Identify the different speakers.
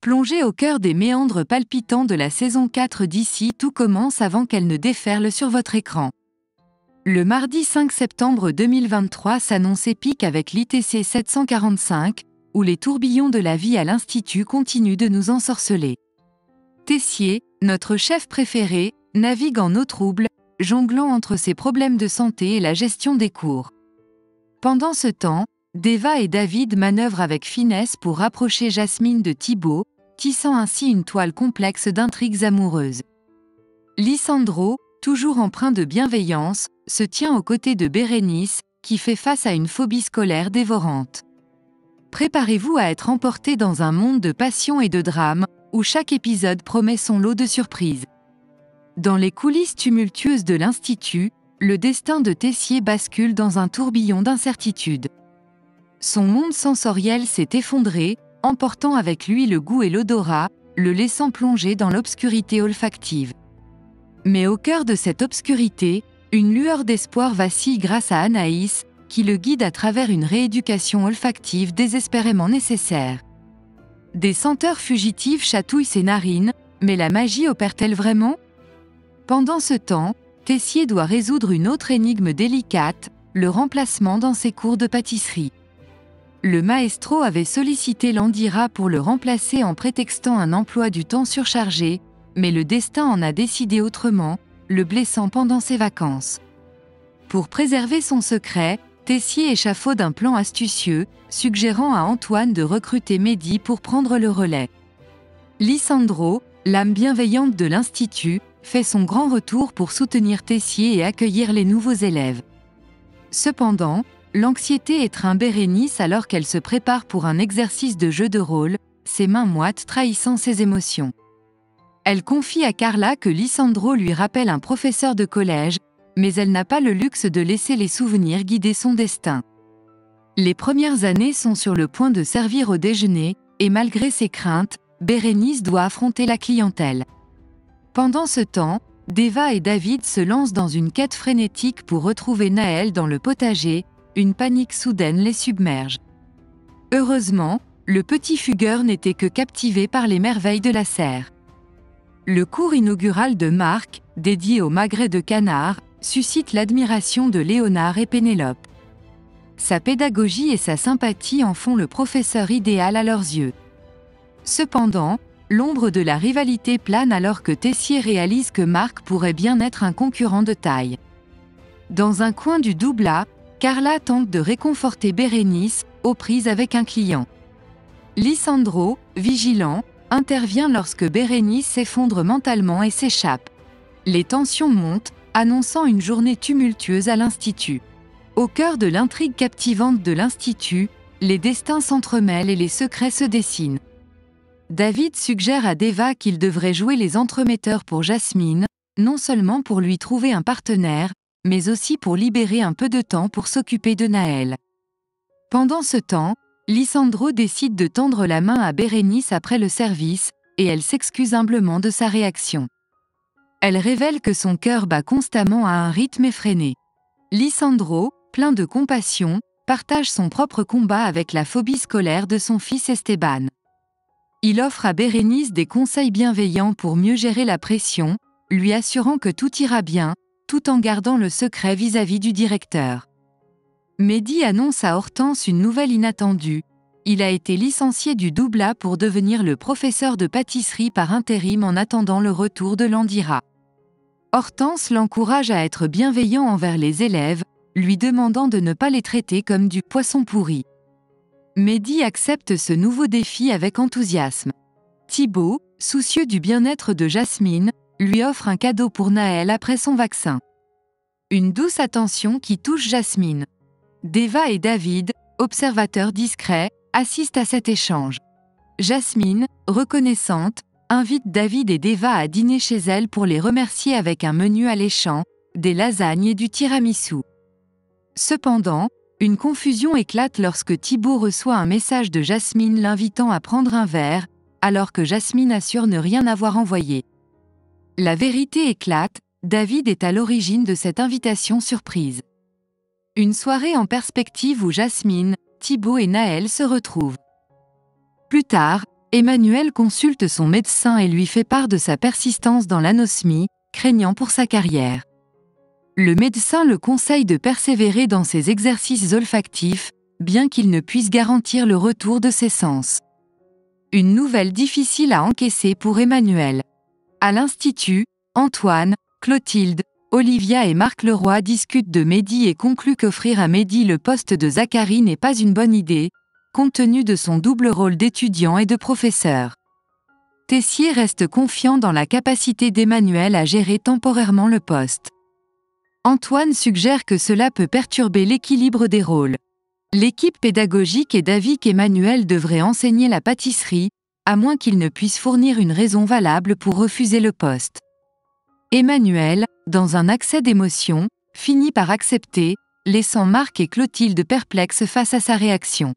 Speaker 1: Plongez au cœur des méandres palpitants de la saison 4 d'ici, tout commence avant qu'elle ne déferle sur votre écran. Le mardi 5 septembre 2023 s'annonce épique avec l'ITC 745, où les tourbillons de la vie à l'Institut continuent de nous ensorceler. Tessier, notre chef préféré, navigue en eau trouble, jonglant entre ses problèmes de santé et la gestion des cours. Pendant ce temps, Deva et David manœuvrent avec finesse pour rapprocher Jasmine de Thibaut, tissant ainsi une toile complexe d'intrigues amoureuses. Lissandro, toujours empreint de bienveillance, se tient aux côtés de Bérénice, qui fait face à une phobie scolaire dévorante. Préparez-vous à être emporté dans un monde de passion et de drame, où chaque épisode promet son lot de surprises. Dans les coulisses tumultueuses de l'Institut, le destin de Tessier bascule dans un tourbillon d'incertitudes. Son monde sensoriel s'est effondré, emportant avec lui le goût et l'odorat, le laissant plonger dans l'obscurité olfactive. Mais au cœur de cette obscurité, une lueur d'espoir vacille grâce à Anaïs, qui le guide à travers une rééducation olfactive désespérément nécessaire. Des senteurs fugitives chatouillent ses narines, mais la magie opère-t-elle vraiment ? Pendant ce temps, Tessier doit résoudre une autre énigme délicate, le remplacement dans ses cours de pâtisserie. Le maestro avait sollicité Landira pour le remplacer en prétextant un emploi du temps surchargé, mais le destin en a décidé autrement, le blessant pendant ses vacances. Pour préserver son secret, Tessier échafaude un plan astucieux, suggérant à Antoine de recruter Mehdi pour prendre le relais. Lissandro, l'âme bienveillante de l'Institut, fait son grand retour pour soutenir Tessier et accueillir les nouveaux élèves. Cependant, l'anxiété étreint Bérénice alors qu'elle se prépare pour un exercice de jeu de rôle, ses mains moites trahissant ses émotions. Elle confie à Carla que Lissandro lui rappelle un professeur de collège, mais elle n'a pas le luxe de laisser les souvenirs guider son destin. Les premières années sont sur le point de servir au déjeuner, et malgré ses craintes, Bérénice doit affronter la clientèle. Pendant ce temps, Deva et David se lancent dans une quête frénétique pour retrouver Naël dans le potager, une panique soudaine les submerge. Heureusement, le petit fugueur n'était que captivé par les merveilles de la serre. Le cours inaugural de Marc, dédié au magret de canard, suscite l'admiration de Léonard et Pénélope. Sa pédagogie et sa sympathie en font le professeur idéal à leurs yeux. Cependant, l'ombre de la rivalité plane alors que Tessier réalise que Marc pourrait bien être un concurrent de taille. Dans un coin du Doublat, Carla tente de réconforter Bérénice, aux prises avec un client. Lissandro, vigilant, intervient lorsque Bérénice s'effondre mentalement et s'échappe. Les tensions montent, annonçant une journée tumultueuse à l'Institut. Au cœur de l'intrigue captivante de l'Institut, les destins s'entremêlent et les secrets se dessinent. David suggère à Deva qu'il devrait jouer les entremetteurs pour Jasmine, non seulement pour lui trouver un partenaire, mais aussi pour libérer un peu de temps pour s'occuper de Naël. Pendant ce temps, Lissandro décide de tendre la main à Bérénice après le service, et elle s'excuse humblement de sa réaction. Elle révèle que son cœur bat constamment à un rythme effréné. Lissandro, plein de compassion, partage son propre combat avec la phobie scolaire de son fils Esteban. Il offre à Bérénice des conseils bienveillants pour mieux gérer la pression, lui assurant que tout ira bien, tout en gardant le secret vis-à-vis du directeur. Mehdi annonce à Hortense une nouvelle inattendue. Il a été licencié du Doublat pour devenir le professeur de pâtisserie par intérim en attendant le retour de Landira. Hortense l'encourage à être bienveillant envers les élèves, lui demandant de ne pas les traiter comme du poisson pourri. Mehdi accepte ce nouveau défi avec enthousiasme. Thibaut, soucieux du bien-être de Jasmine, lui offre un cadeau pour Naël après son vaccin. Une douce attention qui touche Jasmine. Deva et David, observateurs discrets, assistent à cet échange. Jasmine, reconnaissante, invite David et Deva à dîner chez elle pour les remercier avec un menu alléchant, des lasagnes et du tiramisu. Cependant, une confusion éclate lorsque Thibaut reçoit un message de Jasmine l'invitant à prendre un verre, alors que Jasmine assure ne rien avoir envoyé. La vérité éclate, David est à l'origine de cette invitation surprise. Une soirée en perspective où Jasmine, Thibaut et Naël se retrouvent. Plus tard, Emmanuel consulte son médecin et lui fait part de sa persistance dans l'anosmie, craignant pour sa carrière. Le médecin le conseille de persévérer dans ses exercices olfactifs, bien qu'il ne puisse garantir le retour de ses sens. Une nouvelle difficile à encaisser pour Emmanuel. À l'Institut, Antoine, Clotilde, Olivia et Marc Leroy discutent de Mehdi et concluent qu'offrir à Mehdi le poste de Zacharie n'est pas une bonne idée, compte tenu de son double rôle d'étudiant et de professeur. Tessier reste confiant dans la capacité d'Emmanuel à gérer temporairement le poste. Antoine suggère que cela peut perturber l'équilibre des rôles. L'équipe pédagogique est d'avis qu'Emmanuel devrait enseigner la pâtisserie, à moins qu'il ne puisse fournir une raison valable pour refuser le poste. Emmanuel, dans un accès d'émotion, finit par accepter, laissant Marc et Clotilde perplexes face à sa réaction.